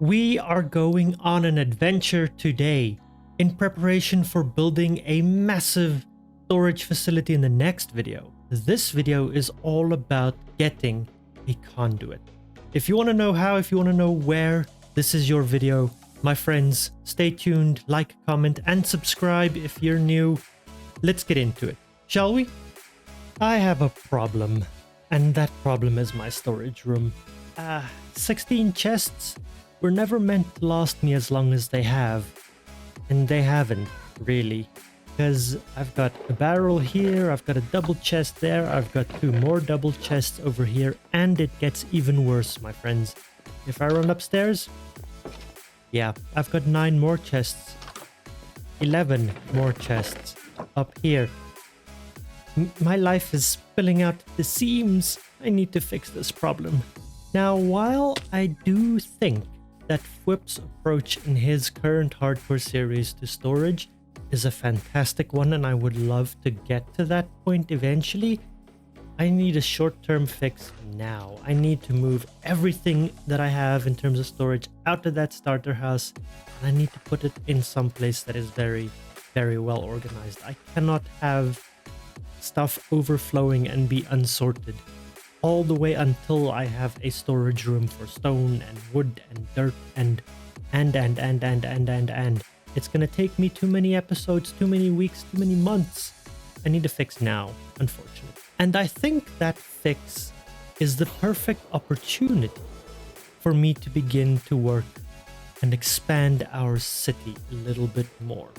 We are going on an adventure today in preparation for building a massive storage facility in the next video. This video is all about getting a conduit. If you want to know how, if you want to know where, this is your video. My friends, stay tuned, like, comment, and subscribe if you're new. Let's get into it, shall we? I have a problem, and that problem is my storage room. 16 chests were never meant to last me as long as they have. And they haven't, really. Because I've got a barrel here, I've got a double chest there, I've got 2 more double chests over here, and it gets even worse, my friends. If I run upstairs, yeah, I've got 9 more chests. 11 more chests up here. My life is spilling out the seams. I need to fix this problem. Now, while I do think that Fwip's approach in his current hardcore series to storage is a fantastic one, and I would love to get to that point eventually, I need a short-term fix now. I need to move everything that I have in terms of storage out of that starter house, and I need to put it in some place that is very, very well organized. I cannot have stuff overflowing and be unsorted all the way until I have a storage room for stone and wood and dirt and. It's gonna take me too many episodes, too many weeks, too many months. I need a fix now, unfortunately. And I think that fix is the perfect opportunity for me to begin to work and expand our city a little bit more.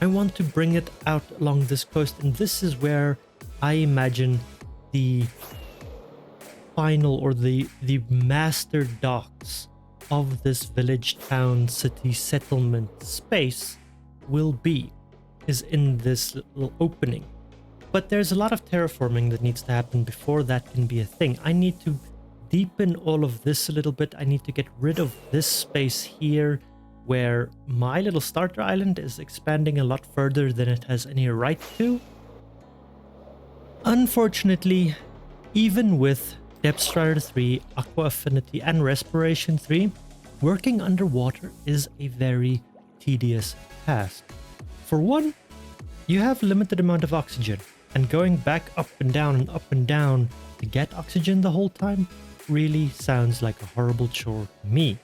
I want to bring it out along this coast, and this is where I imagine the final or the master docks of this village, town, city, settlement space will be, is in this little opening. But there's a lot of terraforming that needs to happen before that can be a thing. I need to deepen all of this a little bit. I need to get rid of this space here where my little starter island is expanding a lot further than it has any right to. Unfortunately, even with Depth Strider 3, Aqua Affinity, and Respiration 3, working underwater is a very tedious task. For one, you have a limited amount of oxygen, and going back up and down to get oxygen the whole time really sounds like a horrible chore to me.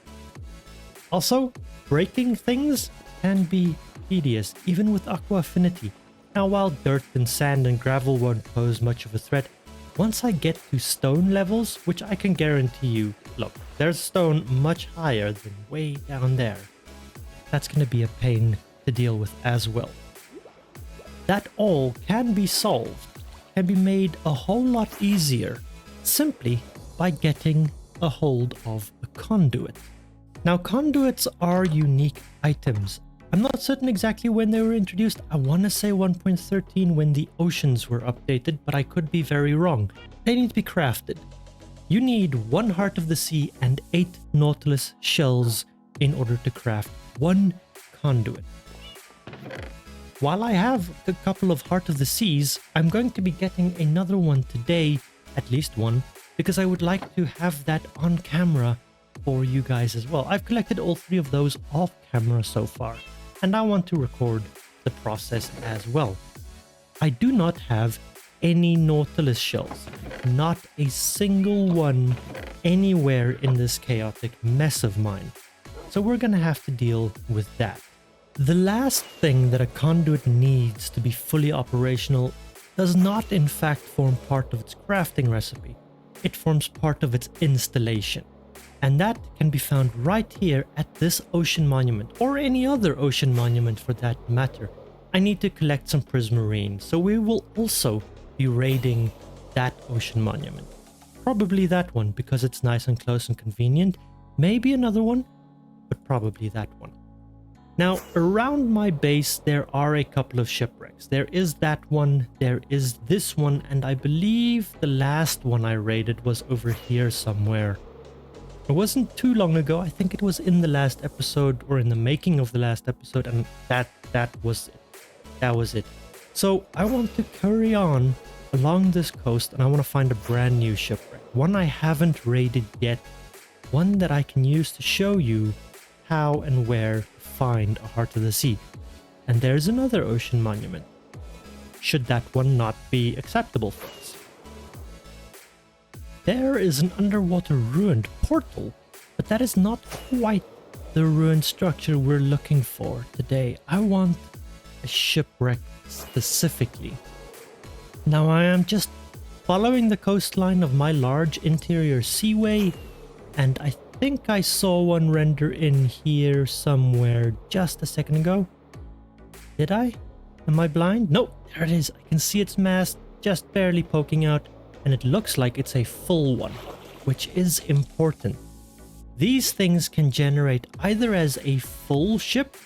Also, breaking things can be tedious, even with Aqua Affinity. Now, while dirt and sand and gravel won't pose much of a threat, once I get to stone levels, which I can guarantee you, look, there's stone much higher than way down there. That's going to be a pain to deal with as well. That all can be solved, can be made a whole lot easier, simply by getting a hold of a conduit. Now, conduits are unique items. I'm not certain exactly when they were introduced. I want to say 1.13 when the oceans were updated, but I could be very wrong. They need to be crafted. You need 1 Heart of the Sea and 8 Nautilus Shells in order to craft 1 conduit. While I have a couple of Heart of the Seas, I'm going to be getting another one today, at least one, because I would like to have that on camera for you guys as well. I've collected all 3 of those off camera so far, and I want to record the process as well. I do not have any Nautilus shells, not a single one anywhere in this chaotic mess of mine. So we're gonna have to deal with that. The last thing that a conduit needs to be fully operational does not in fact form part of its crafting recipe. It forms part of its installation. And that can be found right here at this ocean monument, or any other ocean monument for that matter. I need to collect some Prismarine, so we will also be raiding that ocean monument. Probably that one, because it's nice and close and convenient. Maybe another one, but probably that one. Now, around my base, there are a couple of shipwrecks. There is that one, there is this one, and I believe the last one I raided was over here somewhere. It wasn't too long ago. I think it was in the last episode or in the making of the last episode, and that was it. That was it. So I want to carry on along this coast, and I want to find a brand new shipwreck. One I haven't raided yet, one that I can use to show you how and where to find a Heart of the Sea. And there's another ocean monument, should that one not be acceptable for us. There is an underwater ruined portal, but that is not quite the ruined structure we're looking for today. I want a shipwreck specifically. Now I am just following the coastline of my large interior seaway, and I think I saw one render in here somewhere just a second ago. Did I? Am I blind? No, there it is. I can see its mast just barely poking out, and it looks like it's a full one, which is important. These things can generate either as a full ship,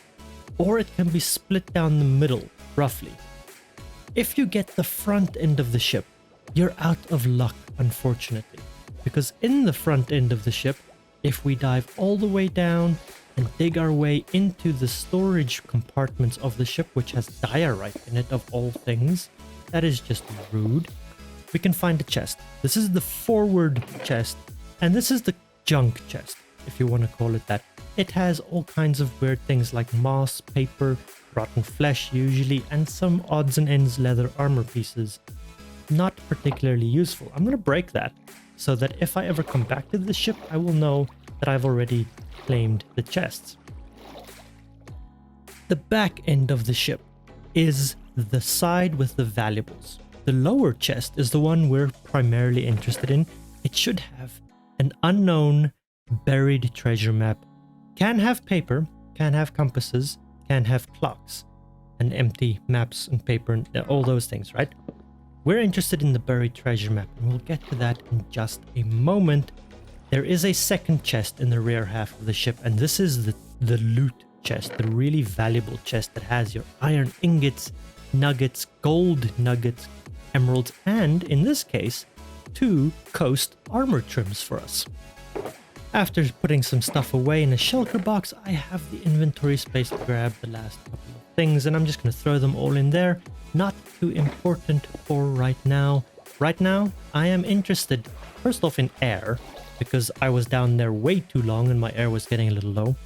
or it can be split down the middle, roughly. If you get the front end of the ship, you're out of luck, unfortunately, because in the front end of the ship, if we dive all the way down and dig our way into the storage compartments of the ship, which has diorite in it of all things, that is just rude, we can find a chest. This is the forward chest, and this is the junk chest, if you want to call it that. It has all kinds of weird things like moss, paper, rotten flesh usually, and some odds and ends leather armor pieces. Not particularly useful. I'm going to break that so that if I ever come back to the ship, I will know that I've already claimed the chests. The back end of the ship is the side with the valuables. The lower chest is the one we're primarily interested in. It should have an unknown buried treasure map. Can have paper, can have compasses, can have clocks, and empty maps and paper and all those things, right? We're interested in the buried treasure map, and we'll get to that in just a moment. There is a second chest in the rear half of the ship, and this is the loot chest, the really valuable chest that has your iron ingots, nuggets, gold nuggets, emeralds, and in this case, 2 coast armor trims for us. After putting some stuff away in a shulker box, I have the inventory space to grab the last couple of things, and I'm just going to throw them all in there. Not too important for right now. Right now, I am interested, first off, in air, because I was down there way too long and my air was getting a little low.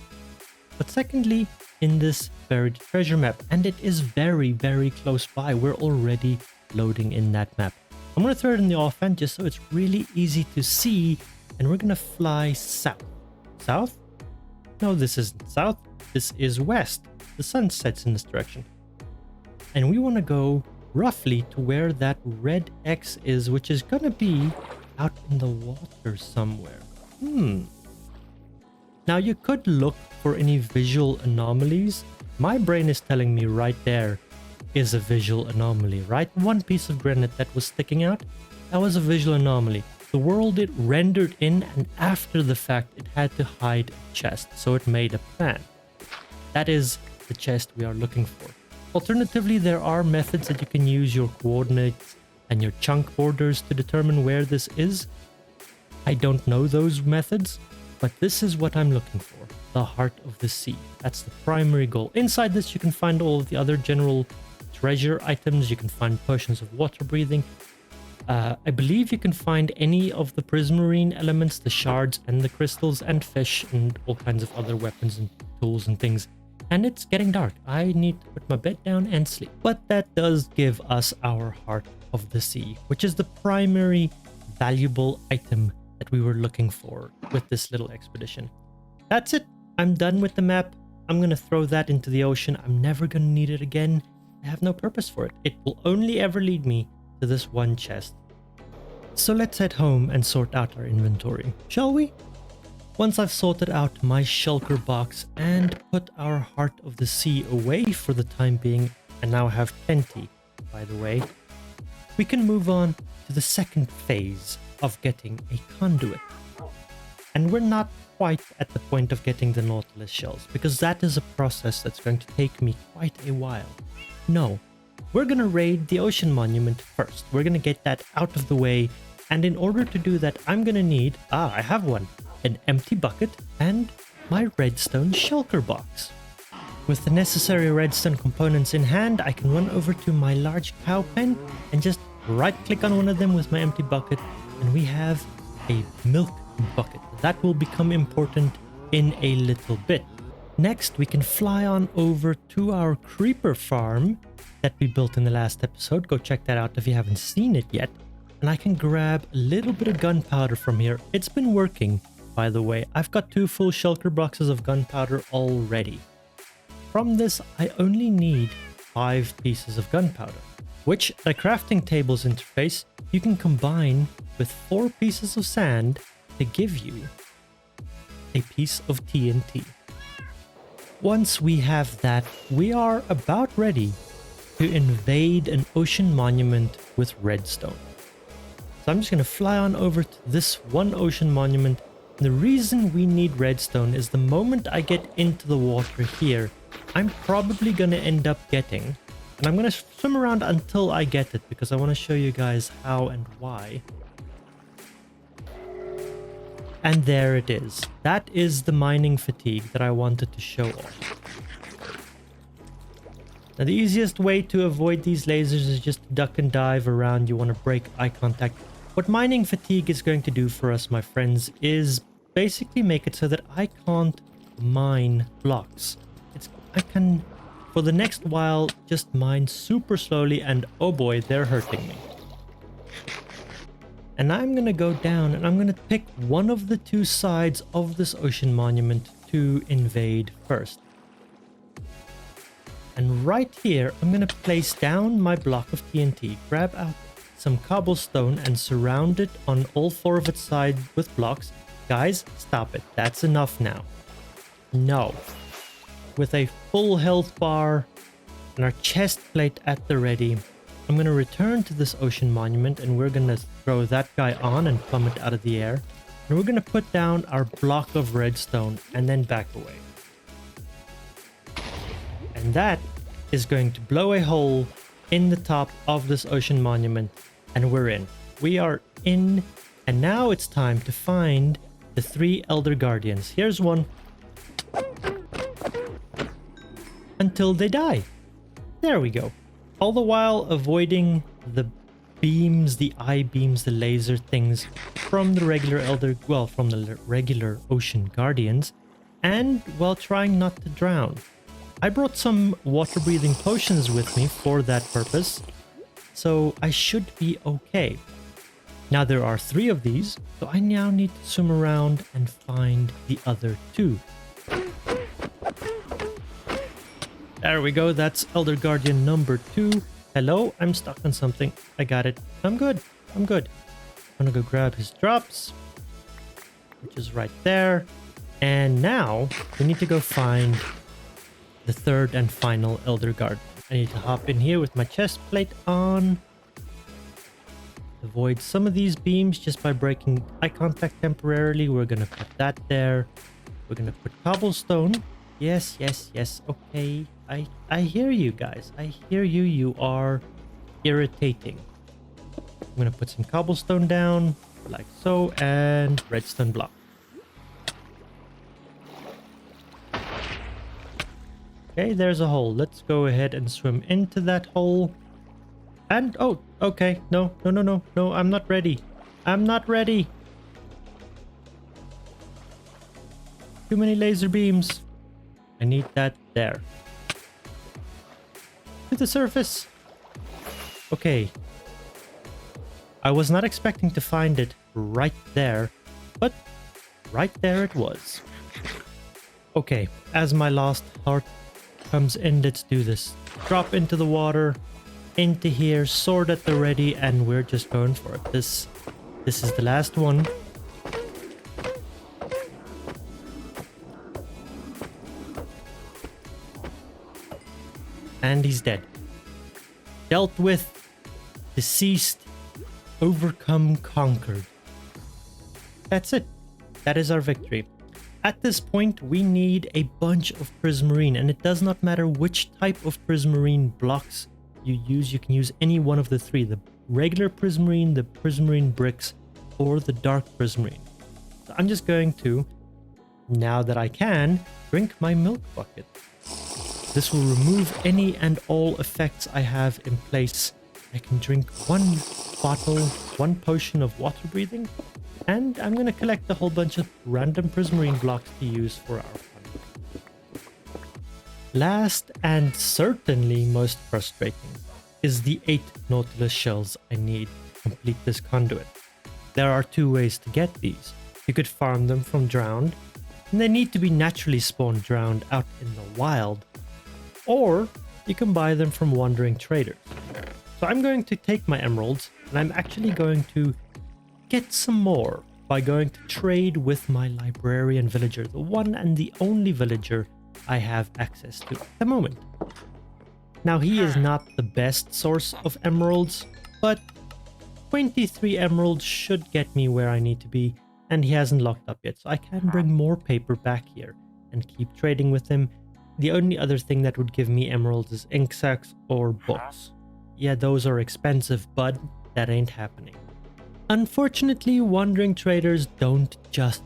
But secondly, in this buried treasure map, and it is very, very close by. We're already loading in that map. I'm going to throw it in the offhand just so it's really easy to see, and we're going to fly south. South? No, this isn't south. This is west. The sun sets in this direction. And we want to go roughly to where that red X is, which is going to be out in the water somewhere. Now you could look for any visual anomalies. My brain is telling me right there is a visual anomaly, right? One piece of granite that was sticking out, that was a visual anomaly. The world it rendered in, and after the fact it had to hide a chest, so it made a plan. That is the chest we are looking for. Alternatively, there are methods that you can use your coordinates and your chunk borders to determine where this is. I don't know those methods, but this is what I'm looking for. The Heart of the Sea. That's the primary goal. Inside this, you can find all of the other general treasure items. You can find potions of water breathing. I believe you can find any of the Prismarine elements, the shards and the crystals, and fish and all kinds of other weapons and tools and things. And it's getting dark. I need to put my bed down and sleep. But that does give us our Heart of the Sea, which is the primary valuable item that we were looking for with this little expedition. That's it. I'm done with the map. I'm going to throw that into the ocean. I'm never going to need it again. I have no purpose for it. It will only ever lead me to this one chest. So let's head home and sort out our inventory, shall we? Once I've sorted out my shulker box and put our Heart of the Sea away for the time being, and now have plenty, by the way, we can move on to the second phase of getting a conduit. And we're not quite at the point of getting the Nautilus Shells, because that is a process that's going to take me quite a while. No, we're going to raid the Ocean Monument first. We're going to get that out of the way, and in order to do that, I'm going to need, I have one, an empty bucket and my redstone shulker box. With the necessary redstone components in hand, I can run over to my large cow pen and just right click on one of them with my empty bucket, and we have a milk bucket. That will become important in a little bit. Next, we can fly on over to our creeper farm that we built in the last episode. Go check that out if you haven't seen it yet. And I can grab a little bit of gunpowder from here. It's been working, by the way. I've got 2 full shulker boxes of gunpowder already. From this, I only need 5 pieces of gunpowder, which at a crafting tables interface, you can combine with 4 pieces of sand to give you a piece of TNT. Once we have that, we are about ready to invade an ocean monument with redstone. So I'm just going to fly on over to this one ocean monument. The reason we need redstone is the moment I get into the water here, I'm probably going to end up getting, and I'm going to swim around until I get it because I want to show you guys how and why. And there it is. That is the mining fatigue that I wanted to show off. Now the easiest way to avoid these lasers is just duck and dive around. You want to break eye contact. What mining fatigue is going to do for us, my friends, is basically make it so that I can't mine blocks. I can, for the next while, just mine super slowly, and oh boy, they're hurting me. And I'm going to go down and I'm going to pick one of the 2 sides of this ocean monument to invade first. And right here, I'm going to place down my block of TNT, grab out some cobblestone and surround it on all 4 of its sides with blocks. Guys, stop it. That's enough now. No. With a full health bar and our chest plate at the ready, I'm going to return to this ocean monument and we're going to throw that guy on and plummet out of the air. And we're going to put down our block of redstone and then back away. And that is going to blow a hole in the top of this ocean monument. And we're in. We are in. And now it's time to find the 3 Elder Guardians. Here's one. Until they die. There we go. All the while avoiding the beams, the eye beams, the laser things from the regular from the regular ocean guardians, and while trying not to drown. I brought some water breathing potions with me for that purpose, so I should be okay. Now there are 3 of these, so I now need to swim around and find the other 2. There we go, that's Elder Guardian number 2. Hello, I'm stuck on something. I got it. I'm good. I'm good. I'm gonna go grab his drops, which is right there. And now we need to go find the 3rd and final Elder Guardian. I need to hop in here with my chest plate on. Avoid some of these beams just by breaking eye contact temporarily. We're gonna put that there. We're gonna put cobblestone. Yes, yes, yes. Okay. I hear you guys. I hear you. You are irritating. I'm gonna put some cobblestone down like so and redstone block. Okay, there's a hole. Let's go ahead and swim into that hole. And oh, okay. No, I'm not ready. I'm not ready. Too many laser beams. I need that there. To the surface. Okay. I was not expecting to find it right there, but right there it was. Okay, as my last heart comes in, let's do this. Drop into the water, into here, sword at the ready, and we're just going for it. This is the last one. And he's dead. Dealt with, deceased, overcome, conquered. That's it. That is our victory. At this point, we need a bunch of Prismarine, and it does not matter which type of Prismarine blocks you use. You can use any one of the 3, the regular Prismarine, the Prismarine bricks, or the dark Prismarine. So I'm just going to, now that I can, drink my milk bucket. This will remove any and all effects I have in place. I can drink 1 bottle, 1 potion of water breathing, And I'm gonna collect a whole bunch of random Prismarine blocks to use for our conduit. Last and certainly most frustrating is the 8 Nautilus Shells I need to complete this conduit. There are 2 ways to get these. You could farm them from drowned, and they need to be naturally spawned drowned out in the wild, or you can buy them from wandering traders. So I'm going to take my emeralds, and I'm actually going to get some more by going to trade with my librarian villager, the one and the only villager I have access to at the moment. Now, he is not the best source of emeralds, but 23 emeralds should get me where I need to be, and he hasn't locked up yet, so I can bring more paper back here and keep trading with him. The only other thing that would give me emeralds is ink sacks or books. Yeah, those are expensive, but that ain't happening. Unfortunately, wandering traders don't just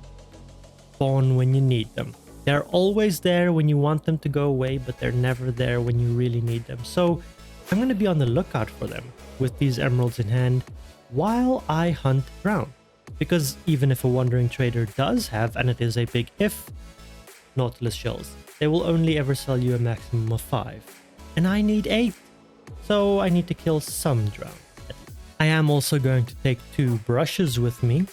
spawn when you need them. They're always there when you want them to go away, but they're never there when you really need them. So I'm going to be on the lookout for them with these emeralds in hand while I hunt around. Because even if a wandering trader does have, and it is a big if, Nautilus Shells, they will only ever sell you a maximum of 5. And I need 8. So I need to kill some drown. I am also going to take 2 brushes with me.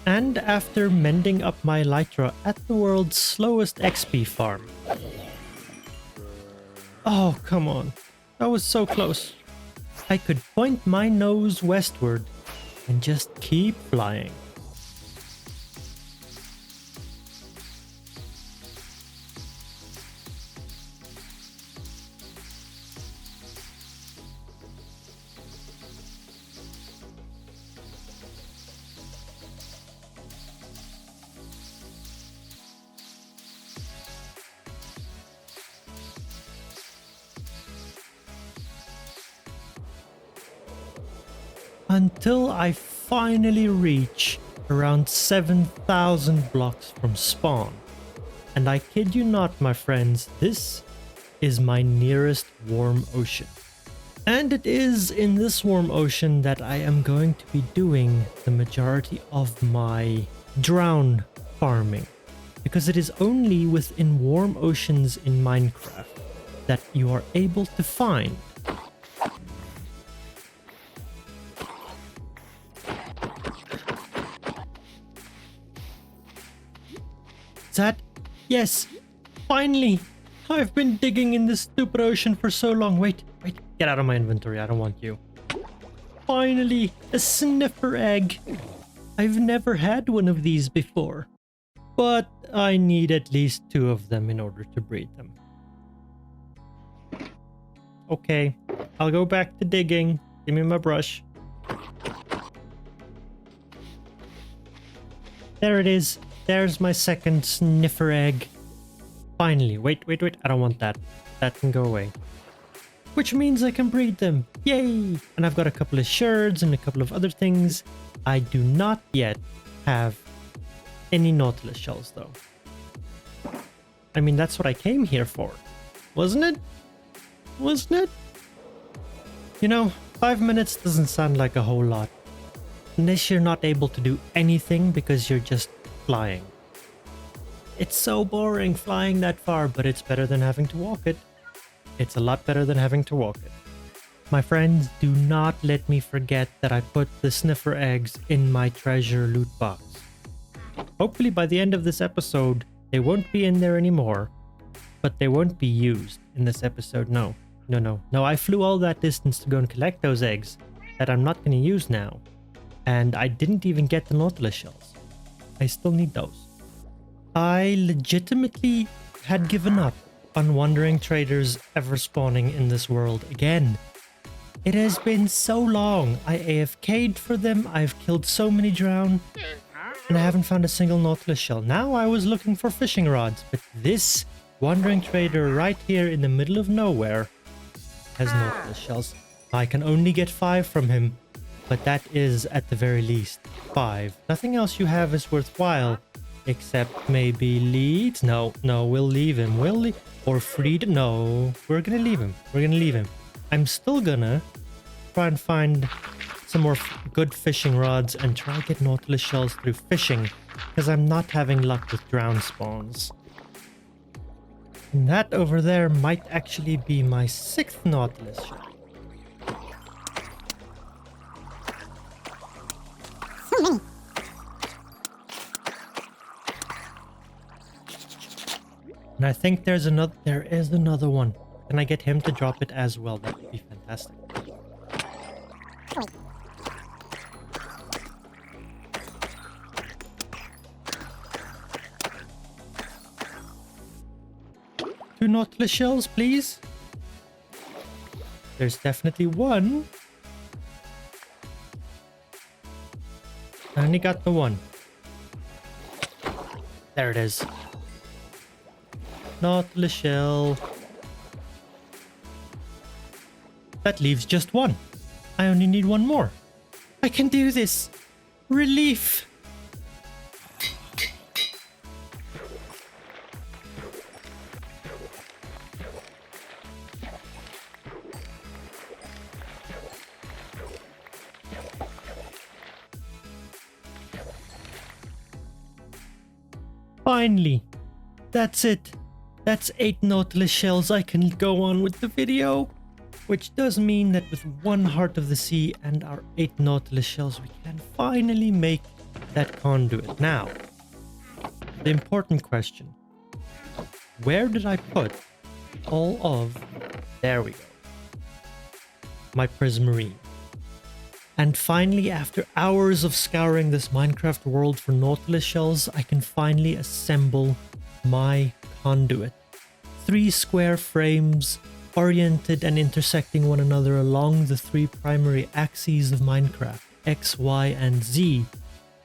And after mending up my Elytra at the world's slowest XP farm. Oh, come on. That was so close. I could point my nose westward and just keep flying. Until I finally reach around 7,000 blocks from spawn. And I kid you not, my friends, this is my nearest warm ocean. And it is in this warm ocean that I am going to be doing the majority of my drown farming. Because it is only within warm oceans in Minecraft that you are able to find that. Yes, finally. I've been digging in this stupid ocean for so long. Wait, get out of my inventory. I don't want you. Finally, a sniffer egg. I've never had one of these before, but I need at least 2 of them in order to breed them. Okay, I'll go back to digging. Give me my brush. There it is. There's my second sniffer egg. Finally. Wait. I don't want that. That can go away. Which means I can breed them. Yay! And I've got a couple of sherds and a couple of other things. I do not yet have any Nautilus Shells, though. I mean, that's what I came here for. Wasn't it? Wasn't it? You know, 5 minutes doesn't sound like a whole lot. Unless you're not able to do anything because you're just flying. It's so boring flying that far, but it's better than having to walk it. It's a lot better than having to walk it. My friends, do not let me forget that I put the sniffer eggs in my treasure loot box. Hopefully by the end of this episode, they won't be in there anymore, but they won't be used in this episode. No, I flew all that distance to go and collect those eggs that I'm not going to use now. And I didn't even get the Nautilus Shells. I still need those. I legitimately had given up on wandering traders ever spawning in this world again. It has been so long. I AFK'd for them, I've killed so many drown, and I haven't found a single Nautilus Shell. Now I was looking for fishing rods, but this wandering trader right here in the middle of nowhere has Nautilus Shells. I can only get 5 from him, but that is at the very least 5. Nothing else you have is worthwhile, except maybe leads. No, we'll leave him. Or freedom. No, we're gonna leave him. I'm still gonna try and find some more good fishing rods and try to get Nautilus Shells through fishing, because I'm not having luck with drown spawns. And that over there might actually be my 6th Nautilus Shell. And I think there is another one. Can I get him to drop it as well? That would be fantastic. Two Nautilus Shells, please. There's definitely one. I only got the one. There it is. Nautilus Shell. That leaves just one. I only need one more. I can do this. Relief. Finally. That's it. That's 8 Nautilus Shells. I can go on with the video. Which does mean that with 1 Heart of the Sea and our 8 Nautilus Shells, we can finally make that conduit. Now, the important question. Where did I put all of... There we go. My Prismarine. And finally, after hours of scouring this Minecraft world for Nautilus Shells, I can finally assemble my conduit. 3 square frames oriented and intersecting one another along the 3 primary axes of Minecraft, X, Y, and Z.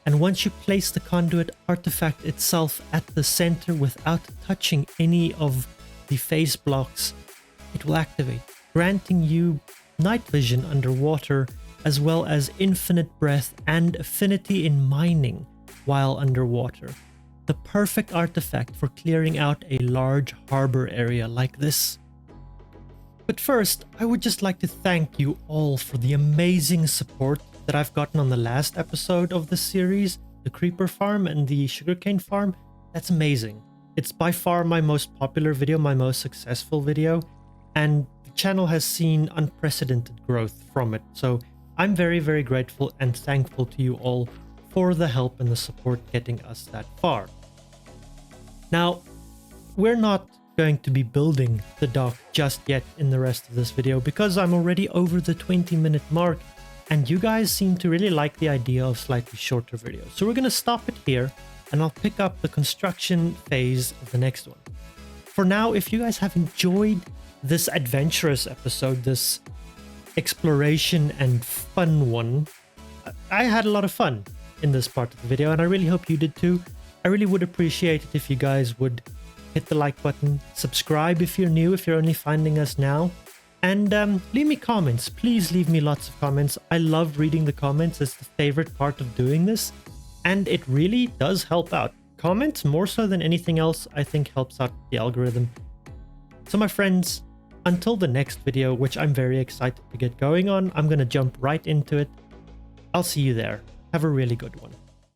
And once you place the conduit artifact itself at the center without touching any of the face blocks, it will activate, granting you night vision underwater, as well as infinite breath and affinity in mining while underwater. The perfect artifact for clearing out a large harbor area like this. But first, I would just like to thank you all for the amazing support that I've gotten on the last episode of this series, the Creeper Farm and the Sugarcane Farm. That's amazing. It's by far my most popular video, my most successful video, and the channel has seen unprecedented growth from it. So I'm very, very grateful and thankful to you all for the help and the support getting us that far. Now, we're not going to be building the dock just yet in the rest of this video because I'm already over the 20-minute mark and you guys seem to really like the idea of slightly shorter videos. So we're going to stop it here and I'll pick up the construction phase of the next one. For now, if you guys have enjoyed this adventurous episode, this exploration and fun one, I had a lot of fun in this part of the video and I really hope you did too. I really would appreciate it if you guys would hit the like button, subscribe if you're new, if you're only finding us now, and leave me comments. Please leave me lots of comments. I love reading the comments. It's the favorite part of doing this, and it really does help out. Comments, more so than anything else, I think helps out the algorithm. So my friends, until the next video, which I'm very excited to get going on, I'm going to jump right into it. I'll see you there. Have a really good one.